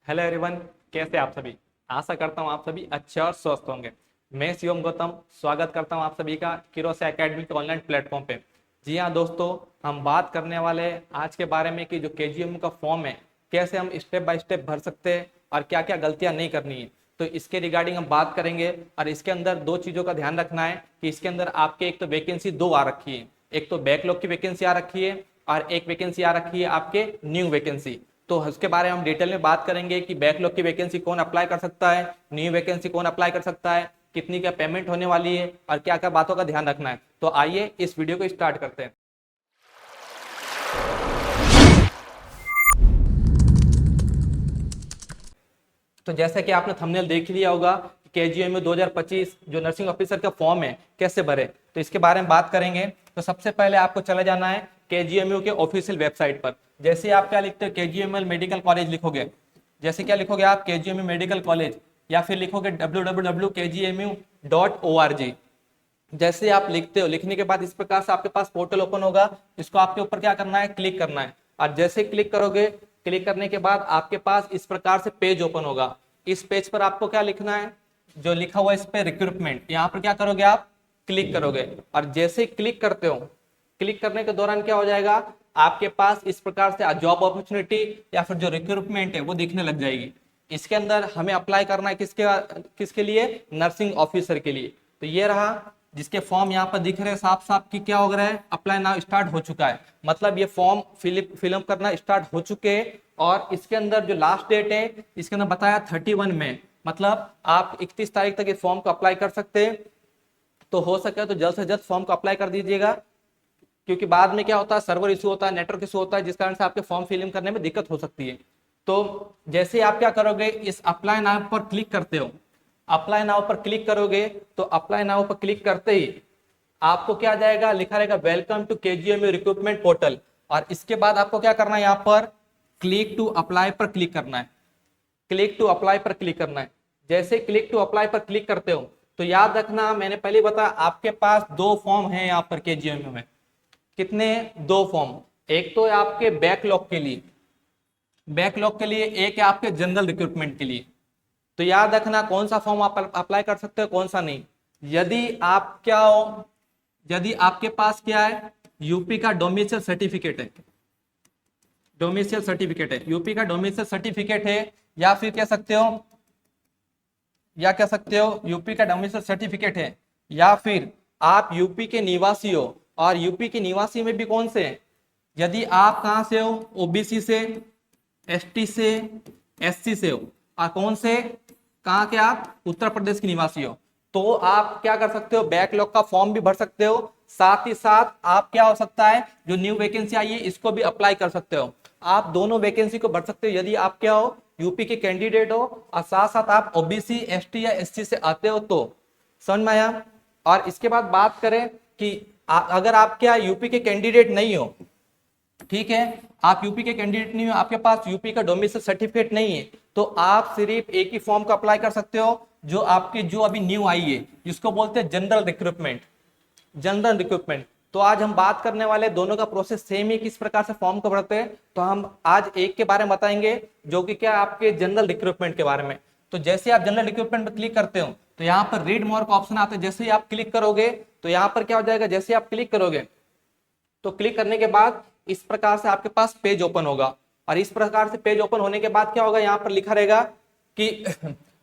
Hello everyone, कैसे आप सभी। आशा करता हूँ आप सभी अच्छे और स्वस्थ होंगे। मैं शिवम गौतम स्वागत करता हूँ आप सभी का किरोसा एकेडमी के ऑनलाइन प्लेटफॉर्म पे। जी हाँ दोस्तों, हम बात करने वाले हैं आज के बारे में कि जो केजीएमयू का फॉर्म है कैसे हम स्टेप बाय स्टेप भर सकते हैं और क्या क्या गलतियां नहीं करनी है। तो इसके रिगार्डिंग हम बात करेंगे और इसके अंदर दो चीज़ों का ध्यान रखना है कि इसके अंदर आपके एक तो वैकेंसी दो आ रखी है, एक तो बैकलॉग की वैकेंसी आ रखी है और एक वैकेंसी आ रखी है आपके न्यू वैकेंसी। तो उसके बारे में हम डिटेल में बात करेंगे कि बैकलॉग की वैकेंसी कौन अप्लाई कर सकता है, न्यू वैकेंसी कौन अप्लाई कर सकता है, कितनी क्या पेमेंट होने वाली है और क्या क्या बातों का ध्यान रखना है। तो आइए इस वीडियो को स्टार्ट करते हैं। तो जैसा कि आपने थंबनेल देख लिया होगा कि केजीएमयू 2025 जो नर्सिंग ऑफिसर का फॉर्म है कैसे भरे, तो इसके बारे में बात करेंगे। तो सबसे पहले आपको चले जाना है केजीएमयू के ऑफिशियल वेबसाइट पर। जैसे आप क्या लिखते हो, केजीएमएल मेडिकल कॉलेज लिखोगे, जैसे क्या लिखोगे आप केजीएमयू मेडिकल कॉलेज, या फिर लिखोगे www.kgmu.org। जैसे आप लिखते हो, लिखने के बाद इस प्रकार से आपके पास पोर्टल ओपन होगा। इसको आपके ऊपर क्या करना है, क्लिक करना है। और जैसे क्लिक करोगे, क्लिक करने के बाद आपके पास इस प्रकार से पेज ओपन होगा। इस पेज पर आपको क्या लिखना है, जो लिखा हुआ है इस पे रिक्रूटमेंट, यहाँ पर क्या करोगे आप, क्लिक करोगे। और जैसे ही क्लिक करते हो, क्लिक करने के दौरान क्या हो जाएगा, आपके पास इस प्रकार से जॉब अपॉर्चुनिटी या फिर जो रिक्रूटमेंट है वो दिखने लग जाएगी। इसके अंदर हमें अप्लाई करना है किसके किसके लिए, नर्सिंग ऑफिसर के लिए। तो ये रहा जिसके फॉर्म यहाँ पर दिख रहे हैं साफ साफ कि क्या हो रहा है, अप्लाई नाउ स्टार्ट हो चुका है। मतलब ये फॉर्म फिलअप करना स्टार्ट हो चुके हैं। और इसके अंदर जो लास्ट डेट है इसके अंदर बताया 31 मई, मतलब आप 31 तारीख तक इस फॉर्म को अप्लाई कर सकते हैं। तो हो सके तो जल्द से जल्द फॉर्म को अप्लाई कर दीजिएगा, क्योंकि बाद में क्या होता है, सर्वर इशू होता है, नेटवर्क इशू होता है, जिस कारण से आपके फॉर्म फिलिंग करने में दिक्कत हो सकती है। तो जैसे आप क्या करोगे, इस अप्लाई नाउ पर क्लिक करते हो, अप्लाई नाउ पर क्लिक करोगे तो अप्लाई नाउ पर क्लिक करते ही आपको क्या आ जाएगा, लिखा रहेगा welcome to KGMU recruitment portal. और इसके बाद आपको क्या करना है, यहाँ पर क्लिक टू अप्लाई पर क्लिक करना है। क्लिक टू अप्लाई पर क्लिक करना है। जैसे क्लिक टू अप्लाई पर क्लिक करते हो तो याद रखना, मैंने पहले बताया आपके पास दो फॉर्म है यहाँ पर केजीएमयू में। कितने, दो फॉर्म। एक तो है आपके बैकलॉग के लिए, बैकलॉग के लिए, एक है आपके जनरल रिक्रूटमेंट के लिए। तो याद रखना कौन सा फॉर्म आप अप्लाई कर सकते हो कौन सा नहीं। यदि आप क्या हो, यदि आपके पास क्या है, यूपी का डोमिसाइल सर्टिफिकेट है, डोमिसाइल सर्टिफिकेट है, यूपी का डोमिसाइल सर्टिफिकेट है, या फिर कह सकते हो, या कह सकते हो यूपी का डोमिसाइल सर्टिफिकेट है, या फिर आप यूपी के निवासी हो। और यूपी के निवासी में भी कौन से हैं, यदि आप कहां से हो, ओबीसी से, एसटी से, एससी से हो, और कौन से, कहां के आप, उत्तर प्रदेश के निवासी हो, तो आप क्या कर सकते हो, बैकलॉग का फॉर्म भी भर सकते हो। साथ ही साथ आप क्या हो सकता है, जो न्यू वैकेंसी आई है इसको भी अप्लाई कर सकते हो। आप दोनों वैकेंसी को भर सकते हो यदि आप क्या हो, यूपी के कैंडिडेट हो और साथ साथ आप ओबीसी, एसटी या एससी से आते हो। तो समझ में आया। और इसके बाद बात करें कि अगर आप क्या यूपी के कैंडिडेट नहीं हो, ठीक है, आप यूपी के कैंडिडेट नहीं हो, आपके पास यूपी का डोमिसाइल सर्टिफिकेट नहीं है, तो आप सिर्फ एक ही फॉर्म को अप्लाई कर सकते हो जो आपकी जो अभी न्यू आई है, जिसको बोलते हैं जनरल रिक्रूटमेंट, जनरल रिक्रूटमेंट। तो आज हम बात करने वाले दोनों का प्रोसेस सेम ही, किस प्रकार से फॉर्म को भरते हैं। तो हम आज एक के बारे में बताएंगे जो कि क्या आपके जनरल रिक्रूटमेंट के बारे में। तो जैसे आप जनरल रिक्रूटमेंट पर क्लिक करते हो तो यहाँ पर रीड मोर का ऑप्शन आता है। जैसे ही आप क्लिक करोगे तो यहाँ पर क्या हो जाएगा, जैसे आप क्लिक करोगे तो क्लिक करने के बाद इस प्रकार से आपके पास पेज ओपन होगा। और इस प्रकार से पेज ओपन होने के बाद क्या होगा, यहाँ पर लिखा रहेगा कि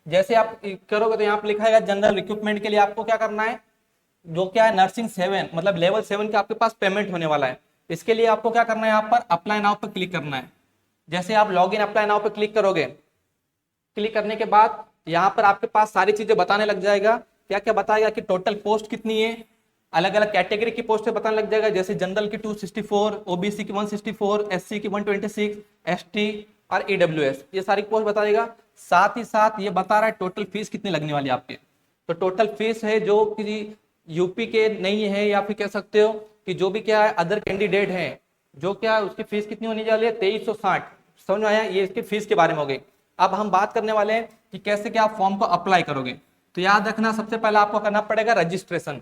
जैसे आप करोगे तो यहाँ पर लिखा रहेगा जनरल रिक्रूटमेंट के लिए आपको क्या करना है, जो क्या है नर्सिंग 7 मतलब लेवल 7 का आपके पास पेमेंट होने वाला है। इसके लिए आपको क्या करना है, यहाँ पर अप्लाई नाउ पर क्लिक करना है। जैसे आप लॉग इन अप्लाई नाउ पर क्लिक करोगे, क्लिक करने के बाद यहाँ पर आपके पास सारी चीजें बताने लग जाएगा। क्या क्या बताएगा कि टोटल पोस्ट कितनी है, अलग अलग कैटेगरी की पोस्ट बताने लग जाएगा। जैसे जनरल की 264, ओबीसी की 164, एससी की 126, एसटी और ईडब्ल्यूएस, ये सारी पोस्ट बताएगा। साथ ही साथ ये बता रहा है टोटल फीस कितनी लगने वाली है आपके। तो टोटल फीस है जो कि यूपी के नहीं है, या फिर कह सकते हो कि जो भी क्या है अदर कैंडिडेट है, जो क्या है उसकी फीस कितनी होने वाली है, 2360। समझ में आया, ये इसकी फीस के बारे में हो गई। अब हम बात करने वाले हैं कि कैसे क्या आप फॉर्म को अप्लाई करोगे। तो याद रखना सबसे पहले आपको करना पड़ेगा रजिस्ट्रेशन।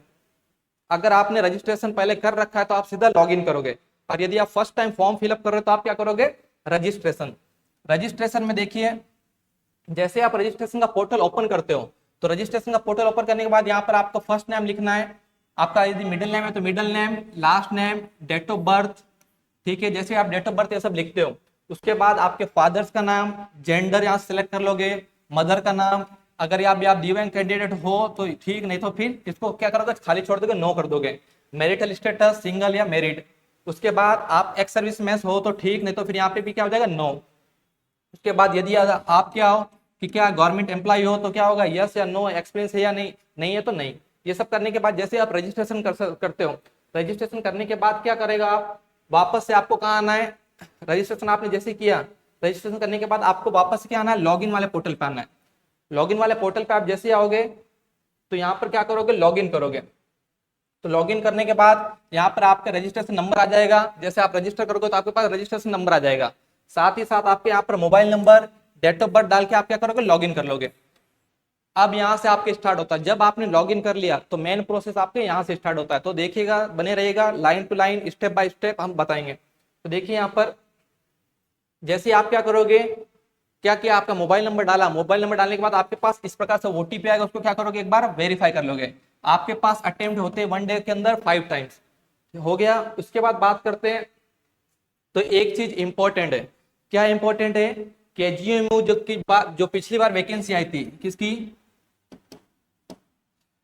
अगर आपने रजिस्ट्रेशन पहले कर रखा है तो आप सीधा लॉगिन करोगे, और यदि आप फर्स्ट टाइम फॉर्म फिलअप कर रहे हो तो आप क्या करोगे, रजिस्ट्रेशन। रजिस्ट्रेशन में देखिए जैसे आप रजिस्ट्रेशन का पोर्टल ओपन करते हो, तो रजिस्ट्रेशन का पोर्टल ओपन करने के बाद यहाँ पर आपका फर्स्ट नेम लिखना है, आपका यदि मिडिल नेम है तो middle name, last name, date of birth, ठीक है। जैसे आप डेट ऑफ बर्थ ये सब लिखते हो, उसके बाद आपके फादर्स का नाम, जेंडर यहाँ सेलेक्ट कर लोगे, मदर का नाम, अगर आप दिव्यांग कैंडिडेट हो तो ठीक, नहीं तो फिर इसको क्या करोगे, खाली छोड़ दोगे, नो कर दोगे। मैरिटल स्टेटस सिंगल या मैरिड, उसके बाद आप एक्स सर्विस मैन हो तो ठीक, नहीं तो फिर यहाँ पे भी क्या हो जाएगा, नो। उसके बाद यदि आप क्या हो कि क्या गवर्नमेंट एम्प्लॉय हो तो क्या होगा, यस या नो, एक्सपीरियंस है या नहीं, नहीं है तो नहीं। ये सब करने के बाद जैसे आप रजिस्ट्रेशन करते हो, रजिस्ट्रेशन करने के बाद क्या करेगा, आप वापस से आपको कहाँ आना है, रजिस्ट्रेशन आपने जैसे किया, रजिस्ट्रेशन करने के बाद आपको वापस क्या आना है, लॉगिन वाले पोर्टल पे आना है। लॉगिन वाले पोर्टल पे आप जैसे आओगे तो यहाँ पर क्या करोगे, लॉगिन करोगे। तो लॉगिन करने के बाद यहाँ पर आपका रजिस्ट्रेशन नंबर आ जाएगा, जैसे आप रजिस्टर करोगे तो आपके पास रजिस्ट्रेशन नंबर आ जाएगा, साथ ही साथ आपके यहाँ पर mobile number, date of birth डाल के आप क्या करोगे, लॉगिन कर लोगे। अब यहाँ से आपके स्टार्ट होता है, जब आपने लॉगिन कर लिया तो मेन प्रोसेस आपके यहाँ से स्टार्ट होता है। तो देखिएगा, बने रहिएगा, line to line step by step हम बताएंगे। तो देखिए यहाँ पर जैसे आप क्या करोगे, क्या किया, आपका मोबाइल नंबर डाला, मोबाइल नंबर डालने के बाद आपके पास इस प्रकार से ओटीपी आएगा, उसको क्या करोगे, एक बार वेरीफाई कर लोगे। आपके पास अटेम्प्ट होते हैं 1 डे के अंदर 5 टाइम्स, हो गया। उसके बाद बात करते हैं, तो एक चीज इंपॉर्टेंट है, क्या इंपॉर्टेंट है, केजीएमयू जो पिछली बार वैकेंसी आई थी, किसकी,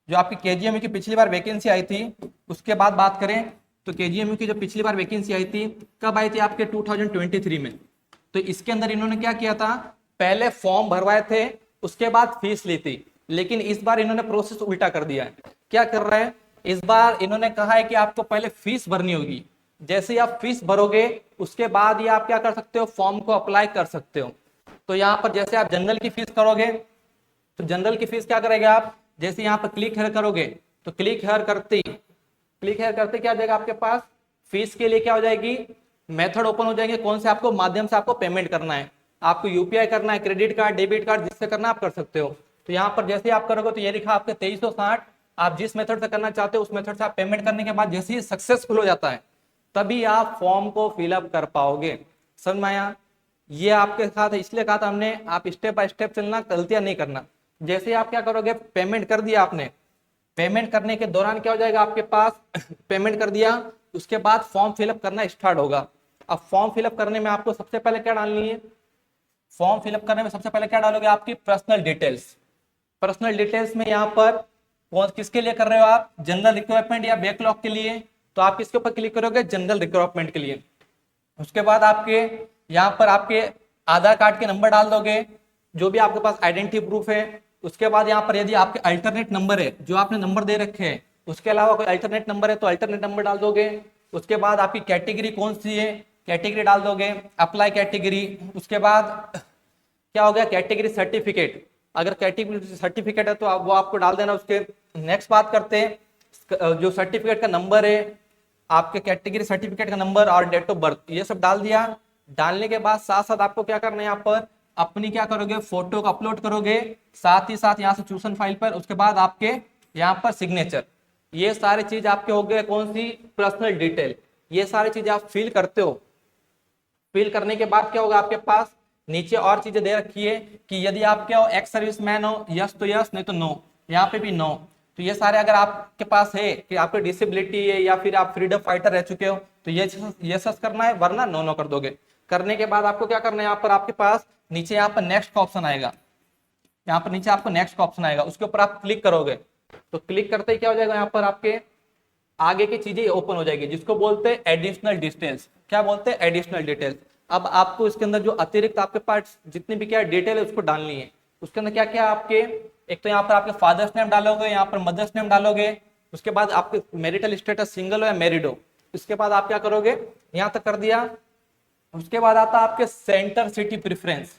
जो आपकी केजीएमयू की पिछली बार वैकेंसी आई थी, उसके बाद बात करें तो केजीएमयू की जो पिछली बार वैकेंसी आई थी, कब आई थी, आपके 2023 में। तो इसके अंदर इन्होंने क्या किया था, पहले फॉर्म भरवाए थे, उसके बाद फीस ली थी, लेकिन इस बार इन्होंने प्रोसेस उल्टा कर दिया है। क्या कर रहे हैं, इस बार इन्होंने कहा है कि आपको पहले फीस भरनी होगी, जैसे ही आप फीस भरोगे उसके बाद ही आप क्या कर सकते हो, फॉर्म को अप्लाई कर सकते हो। तो यहाँ पर जैसे आप जनरल की फीस करोगे, तो जनरल की फीस क्या करेंगे आप, जैसे यहाँ पर क्लिक हेयर करोगे, तो क्लिक हेयर करते क्या हो जाएगा, आपके पास फीस के लिए क्या हो जाएगी, मेथड ओपन हो जाएंगे, कौन से आपको माध्यम से आपको पेमेंट करना है, आपको यूपीआई करना है, क्रेडिट कार्ड, डेबिट कार्ड, जिससे करना आप कर सकते हो। तो यहाँ पर जैसे आप करोगे तो ये लिखा आपके 2360, आप जिस मेथड से करना चाहते हो उस मेथड से आप पेमेंट करने के बाद जैसे ही सक्सेसफुल हो जाता है तभी आप फॉर्म को फिलअप कर पाओगे। समझ में आया, ये आपके साथ इसलिए कहा था हमने, आप स्टेप बाय स्टेप चलना, गलतियां नहीं करना। जैसे आप क्या करोगे, पेमेंट कर दिया आपने, पेमेंट करने के दौरान क्या हो जाएगा आपके पास, पेमेंट कर दिया, उसके बाद फॉर्म फिलअप करना स्टार्ट होगा। अब फॉर्म फिलअप करने में आपको सबसे पहले क्या डालनी है, फॉर्म फिलअप करने में सबसे पहले क्या डालोगे, आपकी पर्सनल डिटेल्स। पर्सनल डिटेल्स में यहाँ पर कौन किसके लिए कर रहे हो आप, जनरल रिक्वायरमेंट या बैकलॉग के लिए, तो आप किसके ऊपर क्लिक करोगे, जनरल रिक्वायरमेंट के लिए। उसके बाद आपके यहाँ पर आपके आधार कार्ड के नंबर डाल दोगे, जो भी आपके पास आइडेंटिटी प्रूफ है। उसके बाद यहाँ पर यदि आपके अल्टरनेट नंबर है, जो आपने नंबर दे रखे हैं, उसके अलावा कोई अल्टरनेट नंबर है तो अल्टरनेट नंबर डाल दोगे। उसके बाद आपकी कैटेगरी कौन सी है, कैटेगरी डाल दोगे, अप्लाई कैटेगरी। उसके बाद क्या हो गया, कैटेगरी सर्टिफिकेट, अगर कैटेगरी सर्टिफिकेट है तो वो आपको डाल देना। उसके नेक्स्ट बात करते हैं, जो सर्टिफिकेट का नंबर है, आपके कैटेगरी सर्टिफिकेट का नंबर और डेट ऑफ बर्थ, ये सब डाल दिया। डालने के बाद साथ साथ आपको क्या करना है, यहाँ पर अपनी क्या करोगे, फोटो को अपलोड करोगे, साथ ही साथ यहाँ से चूसन फाइल पर। उसके बाद आपके यहाँ पर सिग्नेचर, ये सारी चीज आपके हो गए, कौन सी, पर्सनल डिटेल। ये सारी चीज आप फिल करते हो। फिल करने के बाद क्या होगा, आपके पास नीचे और चीजें दे रखी है कि यदि आप क्या हो, एक्स सर्विस मैन हो, यस तो यस, नहीं तो नो, यहाँ पे भी नो। तो ये सारे अगर आपके पास है कि आपको डिसेबिलिटी है या फिर आप फ्रीडम फाइटर रह चुके हो तो ये यस करना है, वरना नो नो कर दोगे। करने के बाद आपको क्या करना है, यहाँ पर आपके पास नीचे यहाँ पर नेक्स्ट का ऑप्शन आएगा, यहाँ पर नीचे आपको नेक्स्ट का ऑप्शन आएगा, उसके ऊपर आप क्लिक करोगे। तो क्लिक करते ही क्या हो जाएगा, यहाँ पर आपके आगे की चीजें ओपन हो जाएगी, जिसको बोलते हैं एडिशनल डिटेल्स। क्या बोलते हैं, एडिशनल डिटेल्स। अब आपको इसके अंदर जो अतिरिक्त आपके पास जितनी भी क्या डिटेल है उसको डालनी है। उसके अंदर क्या क्या आपके, एक तो यहाँ पर आपके फादर्स नेम डालोगे, यहाँ पर मदर्स नेम डालोगे। उसके बाद आपके मैरिटल स्टेटस सिंगल हो या मैरिड हो। उसके बाद आप क्या करोगे, यहाँ तक कर दिया। उसके बाद आता आपके सेंटर सिटी प्रेफरेंस,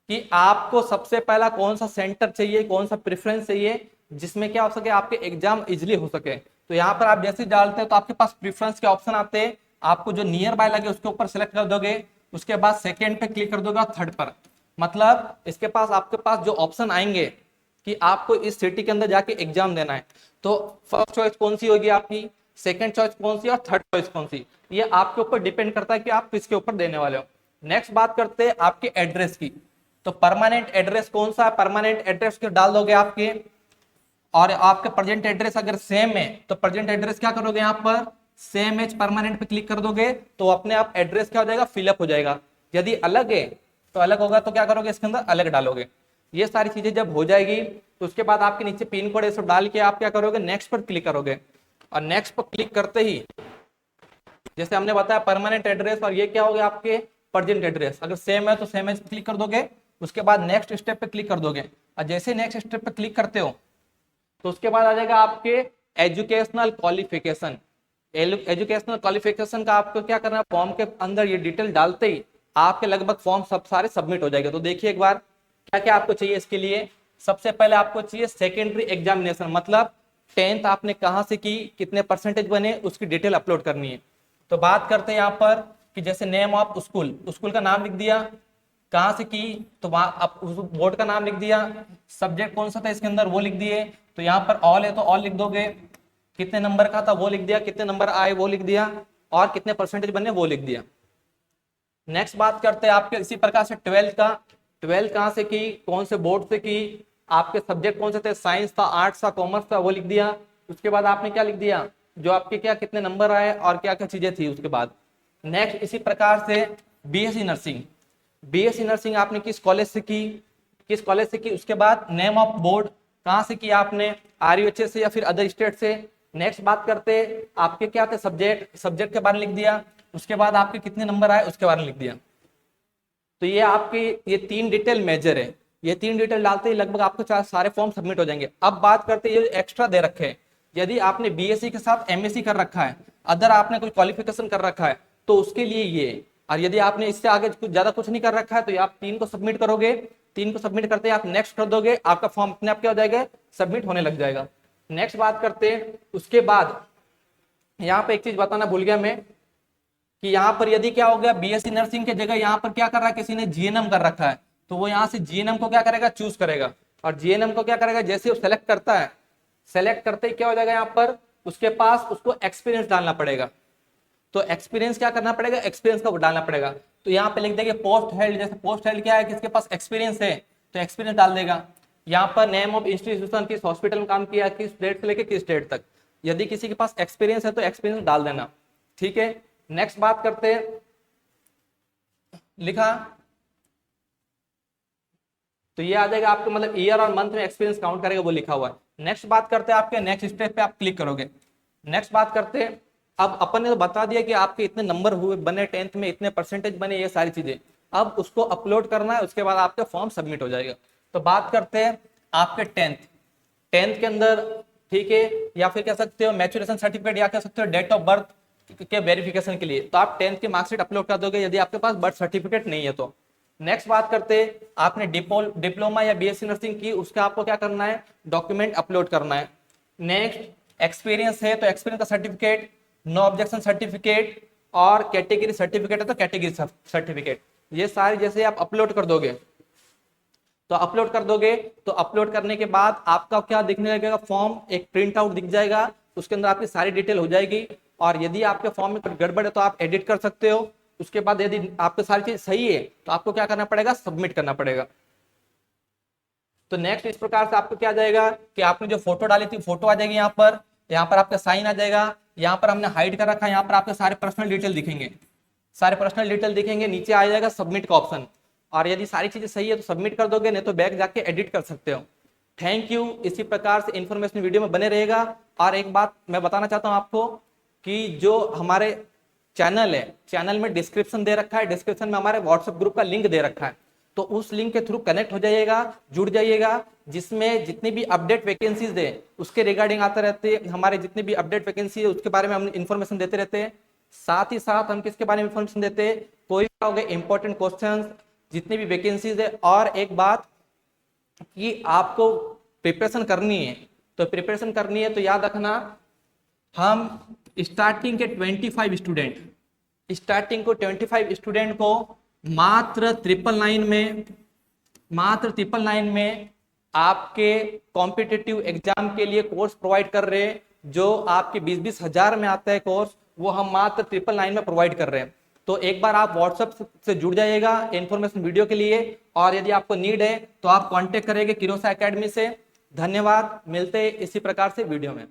कि आपको सबसे पहला कौन सा सेंटर चाहिए, कौन सा प्रेफरेंस चाहिए, जिसमें क्या हो सके, आपके एग्जाम इजिली हो सके। तो यहाँ पर आप जैसे डालते हैं तो आपके पास प्रेफरेंस के ऑप्शन आते हैं, आपको जो नियर बाय लगे उसके ऊपर सेलेक्ट कर दोगे। उसके बाद सेकेंड पे क्लिक कर दोगे, थर्ड पर, मतलब इसके पास आपके पास जो ऑप्शन आएंगे कि आपको इस सिटी के अंदर जाके एग्जाम देना है, तो फर्स्ट चॉइस कौन सी होगी आपकी, सेकंड चॉइस कौन सी और थर्ड चॉइस कौन सी, ये आपके ऊपर डिपेंड करता है कि आप किसके ऊपर देने वाले हो। नेक्स्ट बात करते हैं आपके एड्रेस की। तो परमानेंट एड्रेस कौन सा है, परमानेंट एड्रेस को डाल दोगे आपके, और आपका प्रेजेंट एड्रेस अगर सेम है तो प्रेजेंट एड्रेस क्या करोगे, यहाँ पर सेम एज परमानेंट पे क्लिक कर दोगे तो अपने आप एड्रेस क्या हो जाएगा, फिलअप हो जाएगा। यदि अलग है तो अलग होगा, तो क्या करोगे, इसके अंदर अलग डालोगे। ये सारी चीजें जब हो जाएगी तो उसके बाद आपके नीचे पिन कोड ये सब डाल के आप क्या करोगे, नेक्स्ट पर क्लिक करोगे। और नेक्स्ट पर क्लिक करते ही जैसे हमने बताया परमानेंट एड्रेस, और ये क्या हो गया आपके प्रेजेंट एड्रेस, अगर सेम है तो सेम एज क्लिक कर दोगे। उसके बाद नेक्स्ट स्टेप पे क्लिक कर दोगे, और जैसे नेक्स्ट स्टेप पे क्लिक करते हो तो उसके बाद आ जाएगा आपके एजुकेशनल क्वालिफिकेशन। एजुकेशनल क्वालिफिकेशन का आपको क्या करना है, फॉर्म के अंदर ये डिटेल डालते ही आपके लगभग फॉर्म सब सारे सबमिट हो जाएंगे। तो देखिए एक बार क्या क्या आपको चाहिए इसके लिए। सबसे पहले आपको चाहिए सेकेंडरी एग्जामिनेशन, मतलब 10th आपने कहाँ से की, कितने परसेंटेज बने, उसकी डिटेल अपलोड करनी है। तो बात करते हैं यहाँ पर कि जैसे नेम ऑफ स्कूल, स्कूल का नाम लिख दिया, कहाँ से की तो वहां आप उस बोर्ड का नाम लिख दिया, सब्जेक्ट कौन सा था इसके अंदर वो लिख दिए। तो यहाँ पर ऑल है तो ऑल लिख दोगे, कितने नंबर का था वो लिख दिया, कितने नंबर आए वो लिख दिया, और कितने परसेंटेज बने वो लिख दिया। नेक्स्ट बात करते हैं आपके इसी प्रकार से 12th का, 12th कहाँ से की, कौन से बोर्ड से की, आपके सब्जेक्ट कौन से थे, साइंस था, आर्ट्स था, कॉमर्स था, वो लिख दिया। उसके बाद आपने क्या लिख दिया, जो आपके क्या कितने नंबर आए और क्या क्या चीजें थी उसके बाद। नेक्स्ट इसी प्रकार से बीएससी नर्सिंग, बीएससी नर्सिंग आपने किस कॉलेज से की, किस कॉलेज से की। उसके बाद नेम ऑफ बोर्ड, कहाँ से की आपने, आरयूएचएस से या फिर अदर स्टेट से। नेक्स्ट बात करते आपके क्या थे सब्जेक्ट, सब्जेक्ट के बारे में लिख दिया। उसके बाद आपके कितने नंबर आए उसके बारे में लिख दिया। तो ये आपके ये 3 डिटेल मेजर है, ये 3 डिटेल डालते ही लगभग आपके सारे फॉर्म सबमिट हो जाएंगे। अब बात करते हैं ये एक्स्ट्रा दे रखे हैं, यदि आपने बीएससी के साथ एमएससी कर रखा है, अदर आपने कोई क्वालिफिकेशन कर रखा है तो उसके लिए ये, और यदि आपने इससे आगे कुछ ज्यादा कुछ नहीं कर रखा है तो आप 3 को सबमिट करोगे। 3 को सबमिट करते ही आप नेक्स्ट कर दोगे, आपका फॉर्म अपने आप क्या हो जाएगा, सबमिट होने लग जाएगा। नेक्स्ट बात करते हैं उसके बाद यहाँ पे एक चीज बताना भूल गया मैं कि यहाँ पर यदि क्या हो गया, बीएससी नर्सिंग के जगह यहाँ पर क्या कर रहा है, किसी ने जीएनएम कर रखा है, तो वो यहाँ से जीएनएम को क्या करेगा, चूज करेगा। और जीएनएम को क्या करेगा, जैसे वो सेलेक्ट करता है, सेलेक्ट करते ही क्या हो जाएगा, यहाँ पर उसके पास उसको एक्सपीरियंस डालना पड़ेगा। तो एक्सपीरियंस क्या करना पड़ेगा, एक्सपीरियंस का डालना पड़ेगा। तो यहाँ पे लिख देंगे पोस्ट हेल्ड, जैसे पोस्ट हेल्ड क्या है, किसके पास एक्सपीरियंस है तो एक्सपीरियंस डाल देगा। यहाँ पर नेम ऑफ इंस्टीट्यूशन, किस हॉस्पिटल में काम किया, किस डेट से लेकर किस डेट तक, यदि किसी के पास एक्सपीरियंस है तो एक्सपीरियंस डाल देना, ठीक है। नेक्स्ट बात करते हैं, लिखा तो ये आ जाएगा आपको, मतलब ईयर और मंथ में एक्सपीरियंस काउंट करेगा वो लिखा हुआ है। नेक्स्ट बात करते हैं आपके नेक्स्ट स्टेप पे आप क्लिक करोगे। नेक्स्ट बात करते हैं, अब अपन ने तो बता दिया कि आपके इतने नंबर हुए बने 10th में, इतने परसेंटेज बने, ये सारी चीजें अब उसको अपलोड करना है, उसके बाद आपका फॉर्म सबमिट हो जाएगा। तो बात करते हैं आपके 10th के अंदर, ठीक है, या फिर कह सकते हो मैच्योरेशन सर्टिफिकेट, या कह सकते हो डेट ऑफ बर्थ के वेरिफिकेशन के लिए, तो आप 10th की मार्कशीट अपलोड कर दोगे यदि आपके पास बर्थ सर्टिफिकेट नहीं है तो। नेक्स्ट बात करते हैं, आपने डिप्लोमा या बीएससी नर्सिंग की, उसका आपको क्या करना है, डॉक्यूमेंट अपलोड करना है। नेक्स्ट एक्सपीरियंस है तो एक्सपीरियंस का सर्टिफिकेट, नो ऑब्जेक्शन सर्टिफिकेट, और कैटेगरी सर्टिफिकेट है तो कैटेगरी सर्टिफिकेट, ये सारे जैसे आप अपलोड कर दोगे तो अपलोड कर दोगे, तो अपलोड करने के बाद आपका क्या दिखने लगेगा, फॉर्म एक प्रिंट आउट दिख जाएगा, उसके अंदर आपकी सारी डिटेल हो जाएगी। और यदि आपके फॉर्म में कुछ गड़बड़ है तो आप एडिट कर सकते हो। उसके बाद यदि आपकी सारी चीज सही है तो आपको क्या करना पड़ेगा, सबमिट करना पड़ेगा। तो नेक्स्ट इस प्रकार से आपको क्या जाएगा कि आपने जो फोटो डाली थी फोटो आ जाएगी, यहाँ पर आपका साइन आ जाएगा, यहाँ पर हमने हाइड कर रखा है, यहाँ पर आपके सारे पर्सनल डिटेल दिखेंगे, सारे पर्सनल डिटेल दिखेंगे, नीचे आ जाएगा सबमिट का ऑप्शन। और यदि सारी चीजें सही है तो सबमिट कर दोगे, नहीं तो बैक जाके एडिट कर सकते हो। Thank you. इसी प्रकार से इन्फॉर्मेशन वीडियो में बने रहेगा। और एक बात मैं बताना चाहता हूं आपको कि जो हमारे चैनल है, चैनल में डिस्क्रिप्शन दे रखा है, डिस्क्रिप्शन में हमारे व्हाट्सएप ग्रुप का लिंक दे रखा है, तो उस लिंक के थ्रू कनेक्ट हो जाइएगा, जुड़ जाइएगा, जिसमें जितनी भी अपडेट वैकेंसीज है उसके रिगार्डिंग आते रहते हैं, हमारे जितनी भी अपडेट वैकेंसी है उसके बारे में हम इन्फॉर्मेशन देते रहते हैं। साथ ही साथ हम किसके बारे में इन्फॉर्मेशन देते हैं, कोई हो गए इंपॉर्टेंट क्वेश्चंस, जितनी भी वैकेंसीज है। और एक बात कि आपको प्रिपरेशन करनी है, तो प्रिपरेशन करनी है तो याद रखना, हम स्टार्टिंग के 25 स्टूडेंट, स्टार्टिंग को 25 स्टूडेंट को मात्र 999 में आपके कॉम्पिटिटिव एग्जाम के लिए कोर्स प्रोवाइड कर रहे हैं। जो आपके 20-20 हजार में आता है कोर्स, वो हम मात्र 999 में प्रोवाइड कर रहे हैं। तो एक बार आप व्हाट्सएप से जुड़ जाइएगा इन्फॉर्मेशन वीडियो के लिए, और यदि आपको नीड है तो आप कांटेक्ट करेंगे किरोसा एकेडमी से। धन्यवाद, मिलते हैं इसी प्रकार से वीडियो में।